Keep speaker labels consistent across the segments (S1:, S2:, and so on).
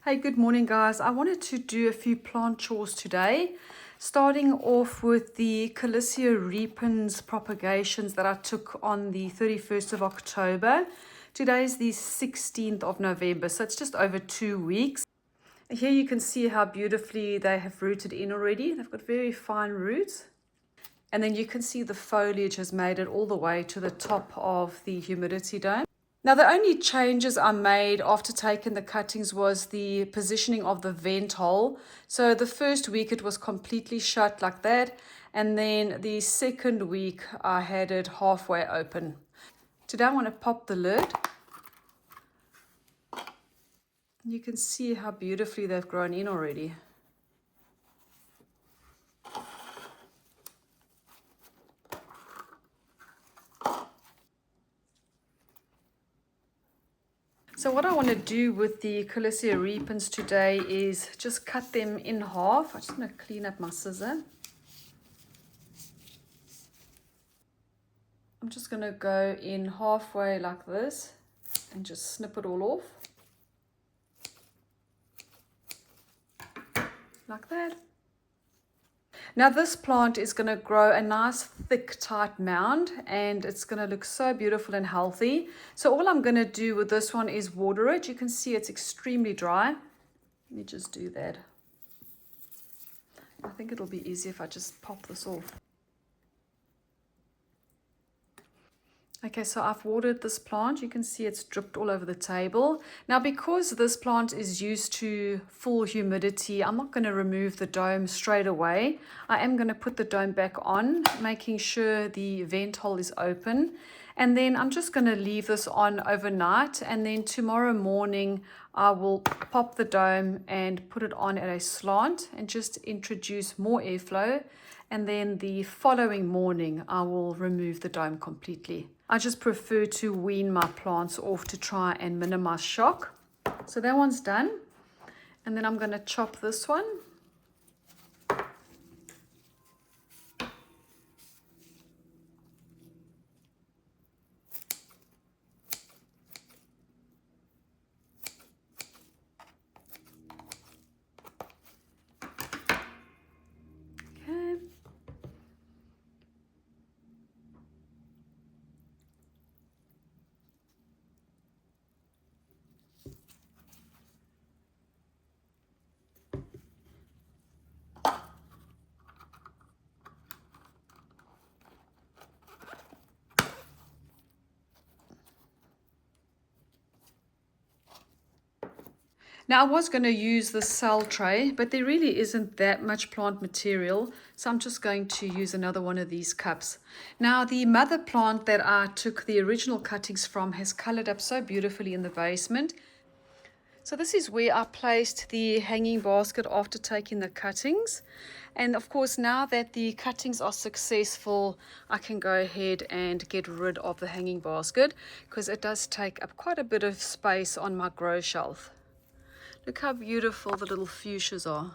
S1: Hey, good morning guys. I wanted to do a few plant chores today, starting off with the Callisia repens propagations that I took on the 31st of October. Today is the 16th of November, so it's just over 2 weeks. Here you can see how beautifully they have rooted in already. They've got very fine roots. And then you can see the foliage has made it all the way to the top of the humidity dome. Now, the only changes I made after taking the cuttings was the positioning of the vent hole. So the first week it was completely shut like that. And then the second week I had it halfway open. Today I want to pop the lid. You can see how beautifully they've grown in already. So what I want to do with the Callisia repens today is just cut them in half. I'm just going to clean up my scissor. I'm just going to go in halfway like this and just snip it all off. Like that. Now this plant is going to grow a nice thick tight mound and it's going to look so beautiful and healthy. So all I'm going to do with this one is water it. You can see it's extremely dry. Let me just do that. I think it'll be easier if I just pop this off. Okay, so I've watered this plant. You can see it's dripped all over the table. Now, because this plant is used to full humidity, I'm not going to remove the dome straight away. I am going to put the dome back on, making sure the vent hole is open. And then I'm just going to leave this on overnight. And then tomorrow morning, I will pop the dome and put it on at a slant and just introduce more airflow. And then the following morning, I will remove the dome completely. I just prefer to wean my plants off to try and minimize shock. So that one's done. And then I'm going to chop this one. Now I was going to use the cell tray, but there really isn't that much plant material, so I'm just going to use another one of these cups. Now the mother plant that I took the original cuttings from has colored up so beautifully in the basement. So this is where I placed the hanging basket after taking the cuttings. And of course, now that the cuttings are successful, I can go ahead and get rid of the hanging basket because it does take up quite a bit of space on my grow shelf. Look how beautiful the little fuchsias are.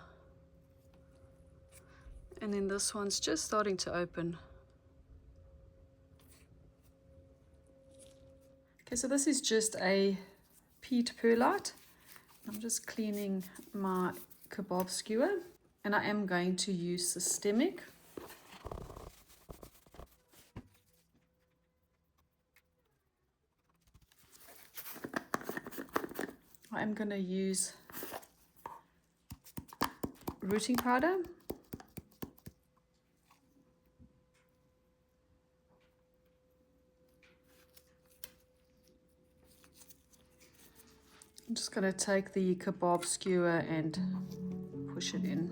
S1: And then this one's just starting to open. Okay, so this is just a peat perlite. I'm just cleaning my kebab skewer. And I am going to use systemic. I'm going to use rooting powder. I'm just going to take the kebab skewer and push it in.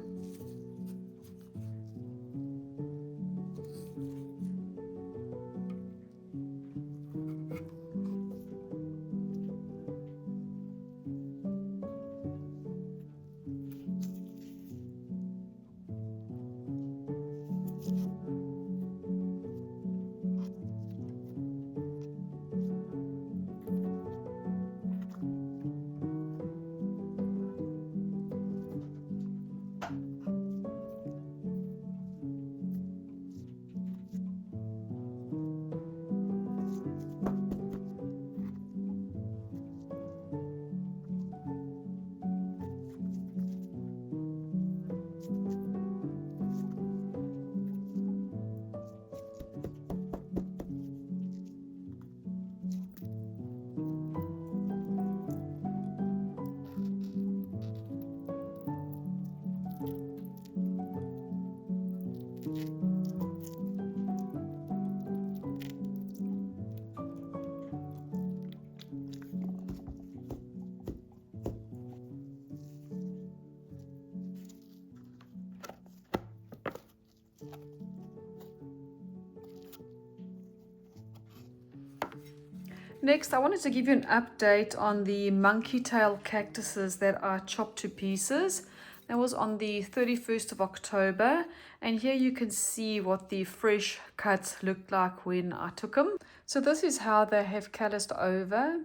S1: Next, I wanted to give you an update on the monkey tail cactuses that I chopped to pieces. That was on the 31st of October, and here you can see what the fresh cuts looked like when I took them. So this is how they have calloused over.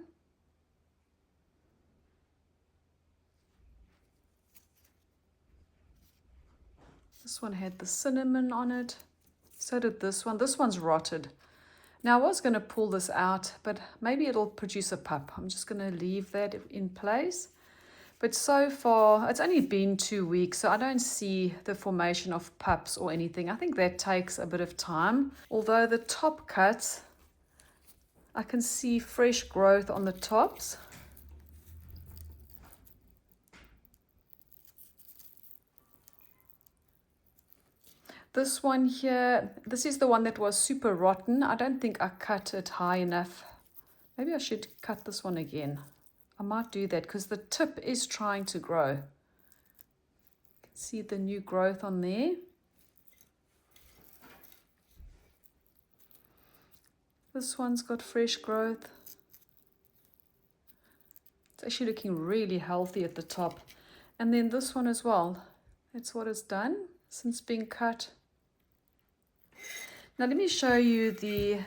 S1: This one had the cinnamon on it. So did this one. This one's rotted. Now I was going to pull this out, but maybe it'll produce a pup. I'm just going to leave that in place. But so far, it's only been 2 weeks, so I don't see the formation of pups or anything. I think that takes a bit of time. Although the top cuts, I can see fresh growth on the tops. This one here, this is the one that was super rotten. I don't think I cut it high enough. Maybe I should cut this one again. I might do that because the tip is trying to grow. You can see the new growth on there. This one's got fresh growth. It's actually looking really healthy at the top. And then this one as well. That's what it's done since being cut. Now let me show you the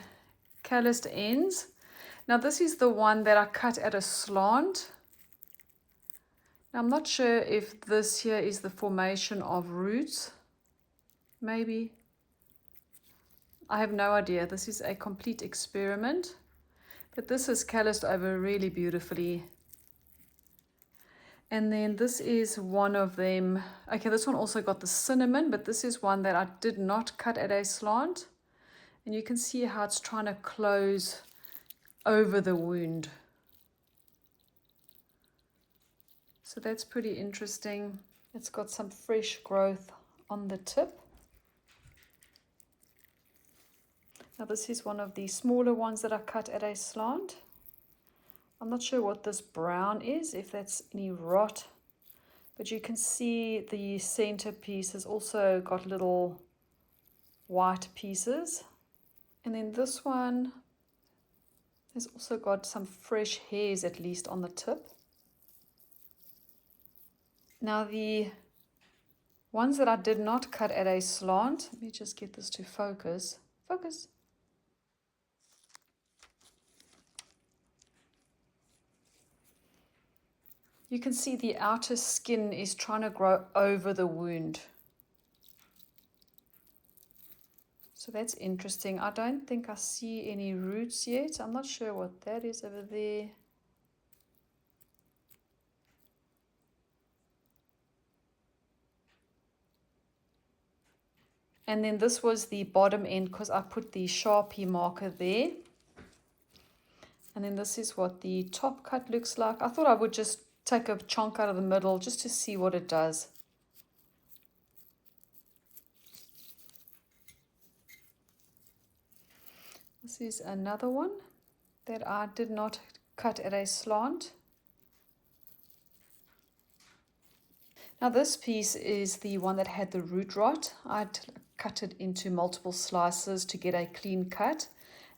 S1: calloused ends. Now this is the one that I cut at a slant. Now I'm not sure if this here is the formation of roots. Maybe. I have no idea. This is a complete experiment. But this is calloused over really beautifully. And then this is one of them. Okay, this one also got the cinnamon, but this is one that I did not cut at a slant. And you can see how it's trying to close over the wound. So that's pretty interesting. It's got some fresh growth on the tip. Now this is one of the smaller ones that I cut at a slant. I'm not sure what this brown is, if that's any rot, but you can see the center piece has also got little white pieces. And then this one has also got some fresh hairs, at least on the tip. Now the ones that I did not cut at a slant, let me just get this to focus. Focus. You can see the outer skin is trying to grow over the wound. So that's interesting. I don't think I see any roots yet. I'm not sure what that is over there. And then this was the bottom end because I put the Sharpie marker there. And then this is what the top cut looks like. I thought I would just take a chunk out of the middle just to see what it does. This is another one that I did not cut at a slant. Now this piece is the one that had the root rot. I'd cut it into multiple slices to get a clean cut.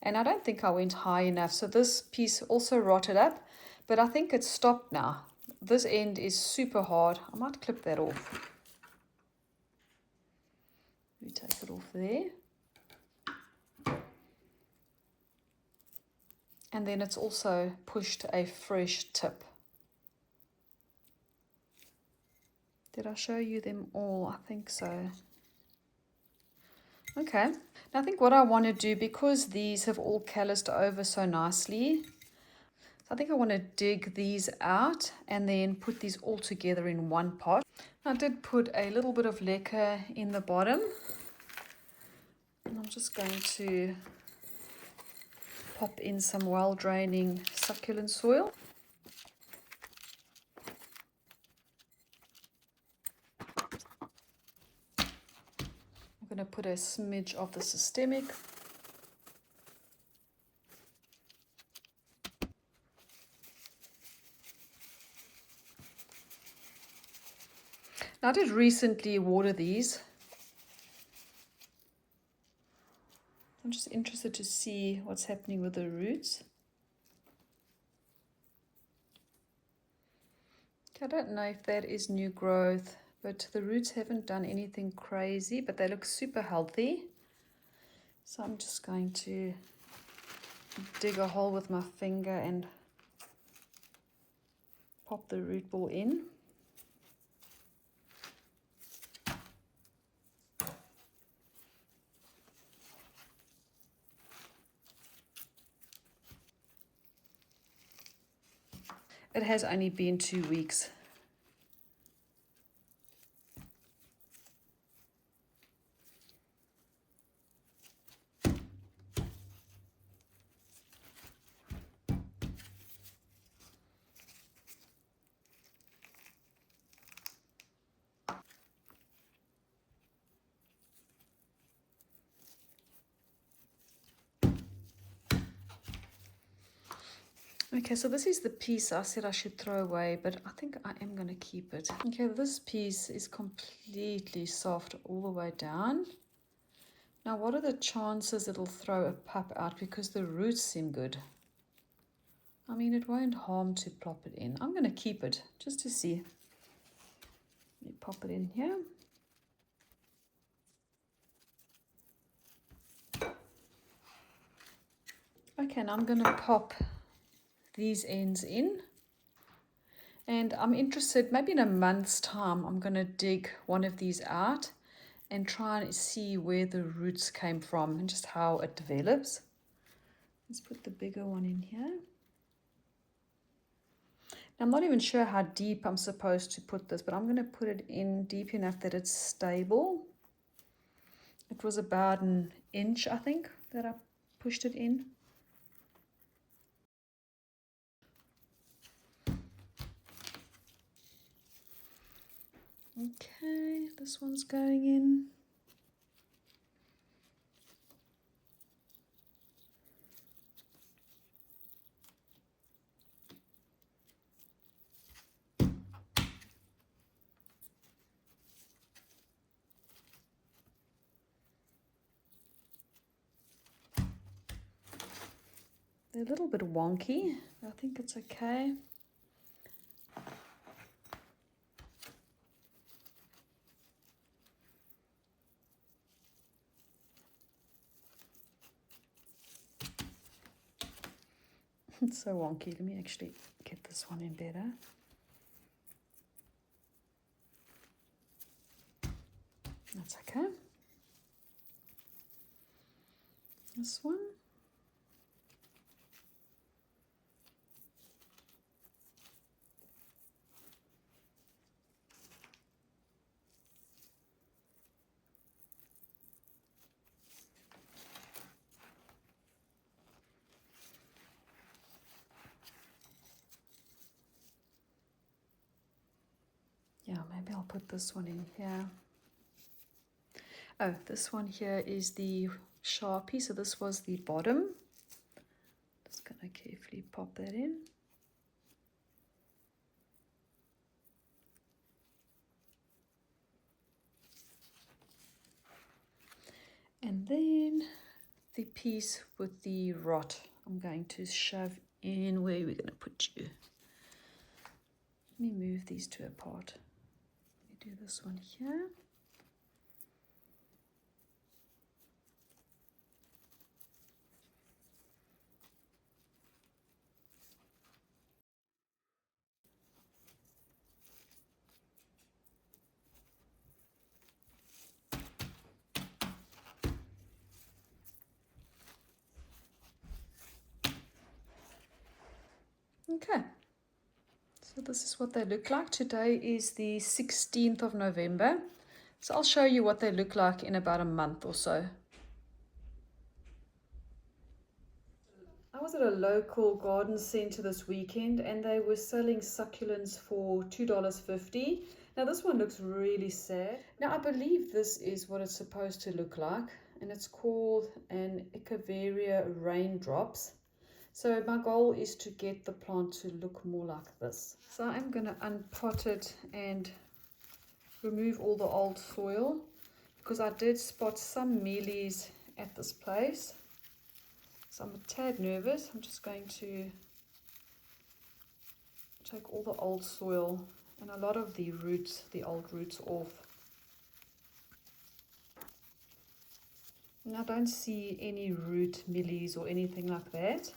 S1: And I don't think I went high enough. So this piece also rotted up, but I think it's stopped now. This end is super hard. I might clip that off. We take it off there. And then it's also pushed a fresh tip. Did I show you them all? I think so. Okay, now I think what I want to do, because these have all calloused over so nicely, I think I want to dig these out and then put these all together in one pot. I did put a little bit of lacquer in the bottom. And I'm just going to pop in some well-draining succulent soil. I'm going to put a smidge of the systemic. Now, I did recently water these. I'm just interested to see what's happening with the roots. I don't know if that is new growth, but the roots haven't done anything crazy, but they look super healthy. So I'm just going to dig a hole with my finger and pop the root ball in. It has only been 2 weeks. Okay, so this is the piece I said I should throw away, but I think I am going to keep it. Okay, this piece is completely soft all the way down. Now, what are the chances it'll throw a pup out because the roots seem good? I mean, it won't harm to plop it in. I'm going to keep it just to see. Let me pop it in here. Okay, now I'm going to pop these ends in. And I'm interested, maybe in a month's time, I'm going to dig one of these out and try and see where the roots came from and just how it develops. Let's put the bigger one in here. Now, I'm not even sure how deep I'm supposed to put this, but I'm going to put it in deep enough that it's stable. It was about an inch, I think, that I pushed it in. Okay, this one's going in. They're a little bit wonky. I think it's okay. It's so wonky. Let me actually get this one in better. That's okay. This one. Yeah, maybe I'll put this one in here. Oh, this one here is the Sharpie, so this was the bottom. Just gonna carefully pop that in. And then the piece with the rot, I'm going to shove in. Where are we going to put you? Let me move these two apart. Let me do this one here. Okay, so this is what they look like. Today is the 16th of November. So I'll show you what they look like in about a month or so. I was at a local garden center this weekend and they were selling succulents for $2.50. Now this one looks really sad. Now I believe this is what it's supposed to look like, and it's called an Echeveria Raindrops. So my goal is to get the plant to look more like this. So I'm going to unpot it and remove all the old soil because I did spot some mealies at this place. So I'm a tad nervous. I'm just going to take all the old soil and a lot of the roots, the old roots off. And I don't see any root millies or anything like that.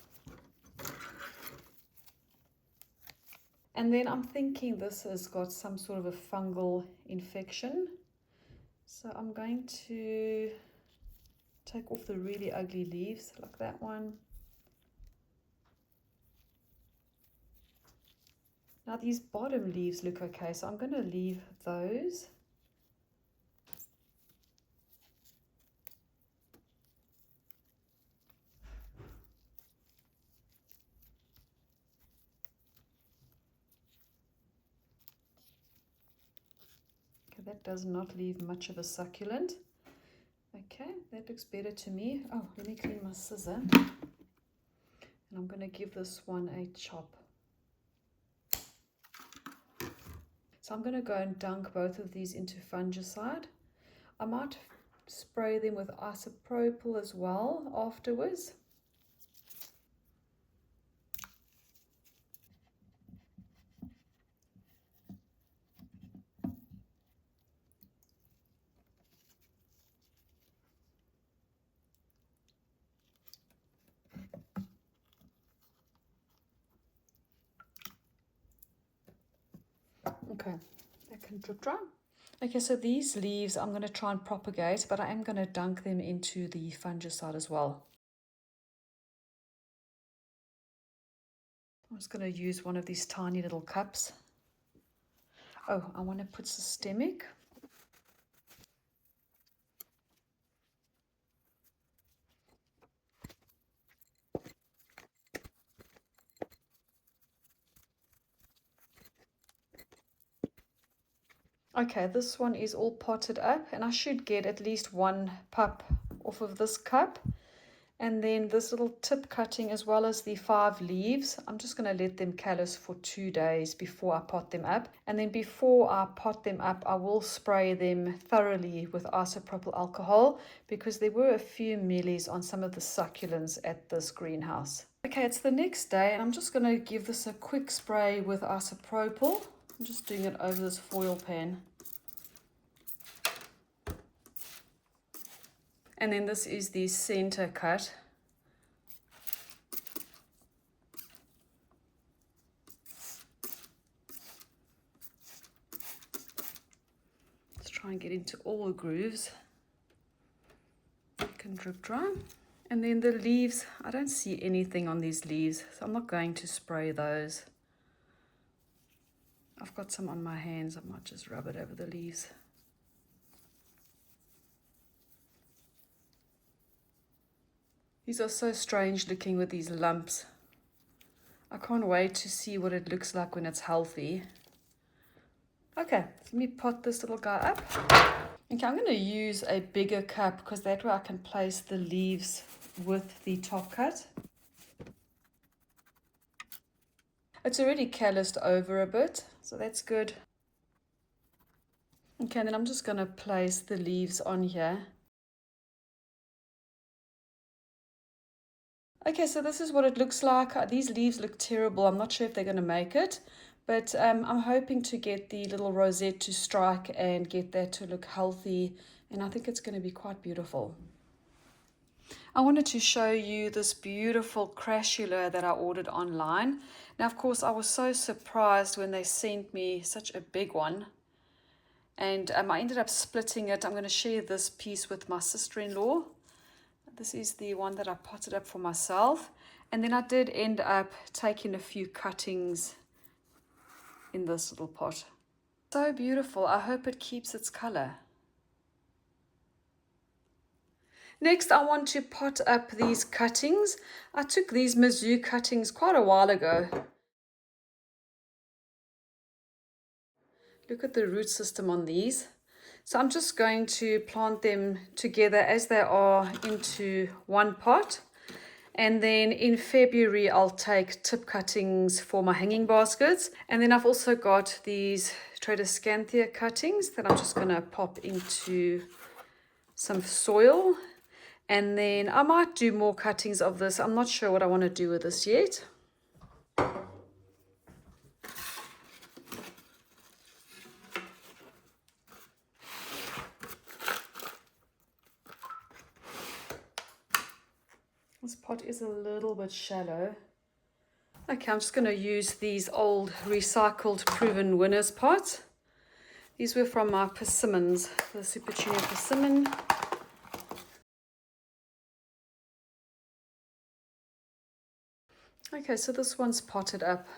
S1: And then I'm thinking this has got some sort of a fungal infection. So I'm going to take off the really ugly leaves like that one. Now these bottom leaves look okay, so I'm going to leave those. Okay, that does not leave much of a succulent. Okay, that looks better to me. Oh, let me clean my scissor. And I'm going to give this one a chop. So I'm going to go and dunk both of these into fungicide. I might spray them with isopropyl as well afterwards. Okay, that can drip dry. Okay, so these leaves I'm going to try and propagate, but I am going to dunk them into the fungicide as well. I'm just going to use one of these tiny little cups. Oh, I want to put systemic. Okay, this one is all potted up, and I should get at least one pup off of this cup. And then this little tip cutting as well as the 5 leaves, I'm just going to let them callus for 2 days before I pot them up. And then before I pot them up, I will spray them thoroughly with isopropyl alcohol, because there were a few mealies on some of the succulents at this greenhouse. Okay, it's the next day, and I'm just going to give this a quick spray with isopropyl. I'm just doing it over this foil pan. And then this is the center cut. Let's try and get into all the grooves. It can drip dry. And then the leaves, I don't see anything on these leaves, so I'm not going to spray those. I've got some on my hands, I might just rub it over the leaves. These are so strange looking with these lumps. I can't wait to see what it looks like when it's healthy. Okay, let me pot this little guy up. Okay, I'm going to use a bigger cup because that way I can place the leaves with the top cut. It's already calloused over a bit, so that's good. Okay, then I'm just going to place the leaves on here. Okay, so this is what it looks like. These leaves look terrible. I'm not sure if they're going to make it, but I'm hoping to get the little rosette to strike and get that to look healthy, and I think it's going to be quite beautiful. I wanted to show you this beautiful Crassula that I ordered online. Now, of course, I was so surprised when they sent me such a big one. And I ended up splitting it. I'm going to share this piece with my sister-in-law. This is the one that I potted up for myself. And then I did end up taking a few cuttings in this little pot. So beautiful. I hope it keeps its color. Next, I want to pot up these cuttings. I took these Mazoo cuttings quite a while ago. Look at the root system on these. So I'm just going to plant them together as they are into one pot. And then in February, I'll take tip cuttings for my hanging baskets. And then I've also got these Tradescantia cuttings that I'm just going to pop into some soil. And then I might do more cuttings of this. I'm not sure what I want to do with this yet. This pot is a little bit shallow. Okay, I'm just going to use these old recycled proven winners pots. These were from my persimmons, the Super Junior persimmon. Okay, so this one's potted up.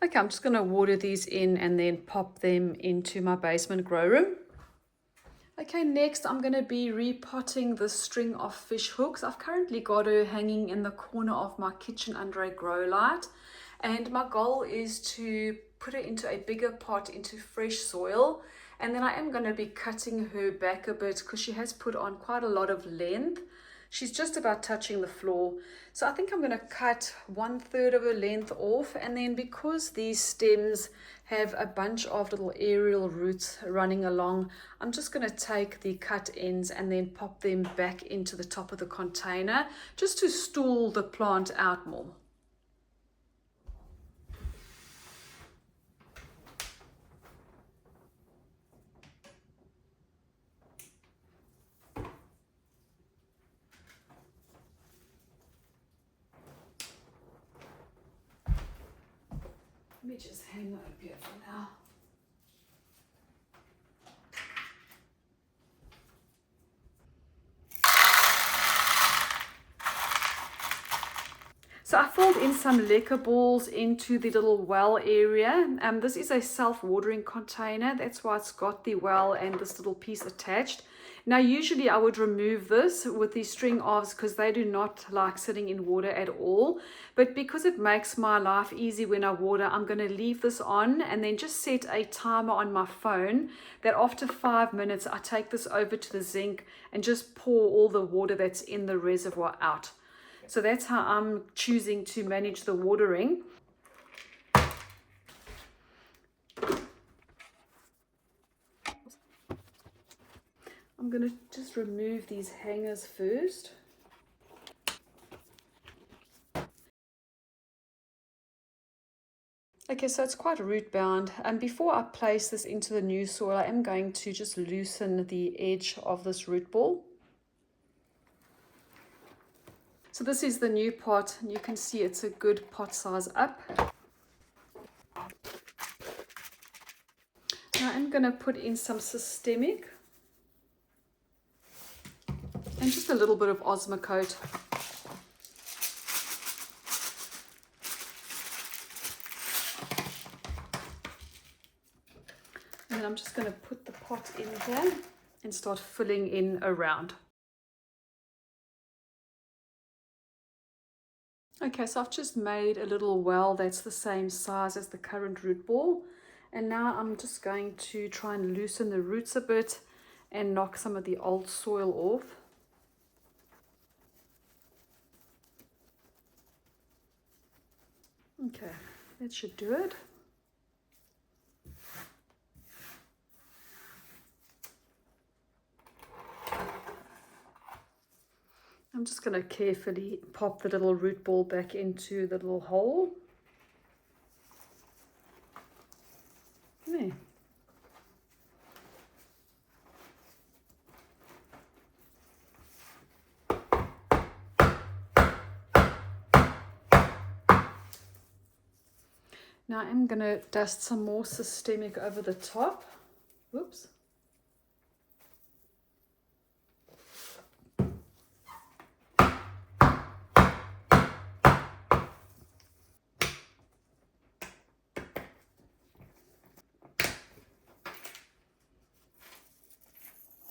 S1: Okay, I'm just going to water these in and then pop them into my basement grow room. Okay, next I'm going to be repotting the string of fish hooks. I've currently got her hanging in the corner of my kitchen under a grow light. And my goal is to put her into a bigger pot, into fresh soil. And then I am going to be cutting her back a bit because she has put on quite a lot of length. She's just about touching the floor. So I think I'm going to cut 1/3 of her length off. And then because these stems have a bunch of little aerial roots running along, I'm just going to take the cut ends and then pop them back into the top of the container just to stool the plant out more. Let me just hang that up here for now. So I filled in some lacquer balls into the little well area. This is a self-watering container. That's why it's got the well and this little piece attached. Now, usually I would remove this with the string offs because they do not like sitting in water at all. But because it makes my life easy when I water, I'm going to leave this on and then just set a timer on my phone that after 5 minutes, I take this over to the zinc and just pour all the water that's in the reservoir out. So that's how I'm choosing to manage the watering. I'm going to just remove these hangers first. Okay, so it's quite root bound. And before I place this into the new soil, I am going to just loosen the edge of this root ball. So this is the new pot, and you can see it's a good pot size up. Now I'm going to put in some systemic and just a little bit of Osmocote. And then I'm just going to put the pot in here and start filling in around. Okay, so I've just made a little well that's the same size as the current root ball. And now I'm just going to try and loosen the roots a bit and knock some of the old soil off. Okay, that should do it. I'm just going to carefully pop the little root ball back into the little hole. There. Now I'm going to dust some more systemic over the top. Whoops.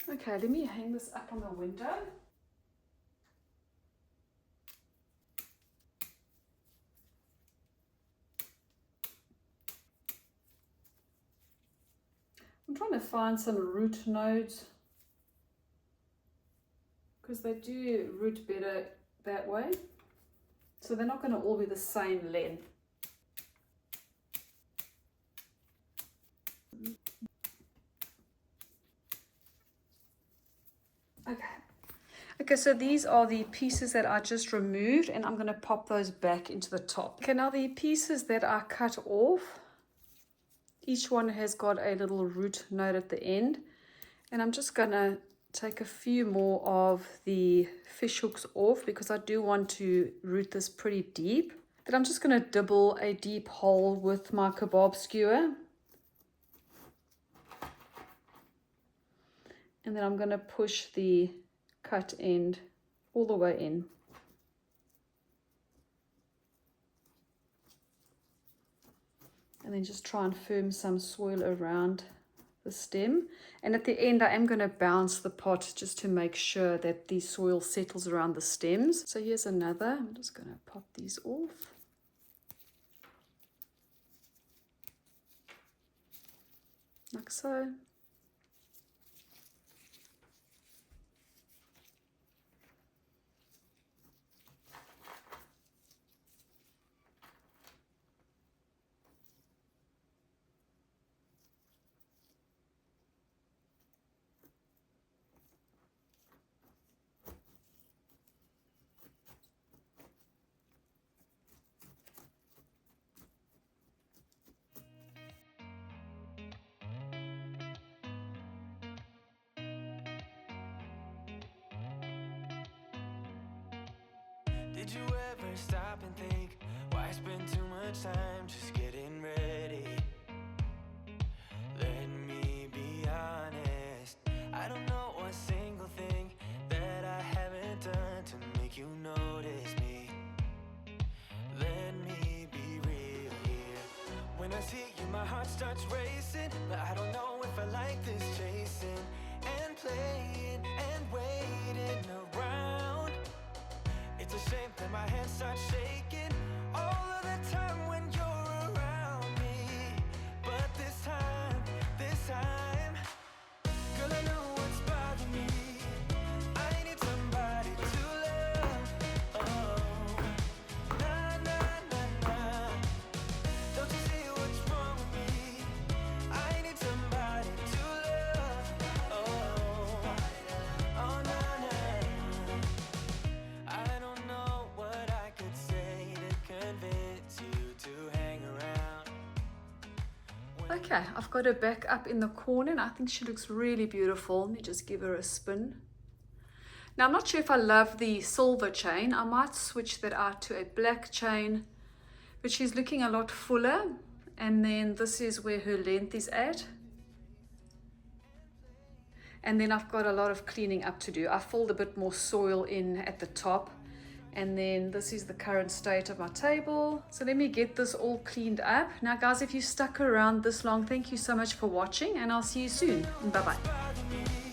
S1: Okay, let me hang this up on the window. I'm trying to find some root nodes because they do root better that way. So they're not going to all be the same length. Okay, Okay, so these are the pieces that I just removed, and I'm going to pop those back into the top. Okay, now the pieces that I cut off, each one has got a little root node at the end, and I'm just going to take a few more of the fish hooks off because I do want to root this pretty deep. Then I'm just going to dibble a deep hole with my kebab skewer. And then I'm going to push the cut end all the way in. And then just try and firm some soil around the stem. And at the end I am going to bounce the pot just to make sure that the soil settles around the stems. So here's another. I'm just going to pop these off. Like so.
S2: Did you ever stop and think, why spend too much time just getting ready? Let me be honest, I don't know a single thing that I haven't done to make you notice me. Let me be real here. When I see you, my heart starts racing, but I don't know if I like this chasing and playing and waiting around. It's a shame that my hands start shaking all of the time when you're around me. But this time, girl, I know what's bothering me. I need somebody to love. Oh, nah, nah, nah, nah. Don't you see what's wrong with me? I need somebody to love. Oh, oh, nah, nah. I don't know what I could say to convince you to hang around.
S1: Okay, I've got her back up in the corner and I think she looks really beautiful. Let me just give her a spin. Now I'm not sure if I love the silver chain. I might switch that out to a black chain, but she's looking a lot fuller. And then this is where her length is at. And then I've got a lot of cleaning up to do. I filled a bit more soil in at the top. And then this is the current state of my table. So let me get this all cleaned up. Now guys, if you stuck around this long, thank you so much for watching and I'll see you soon. Bye-bye.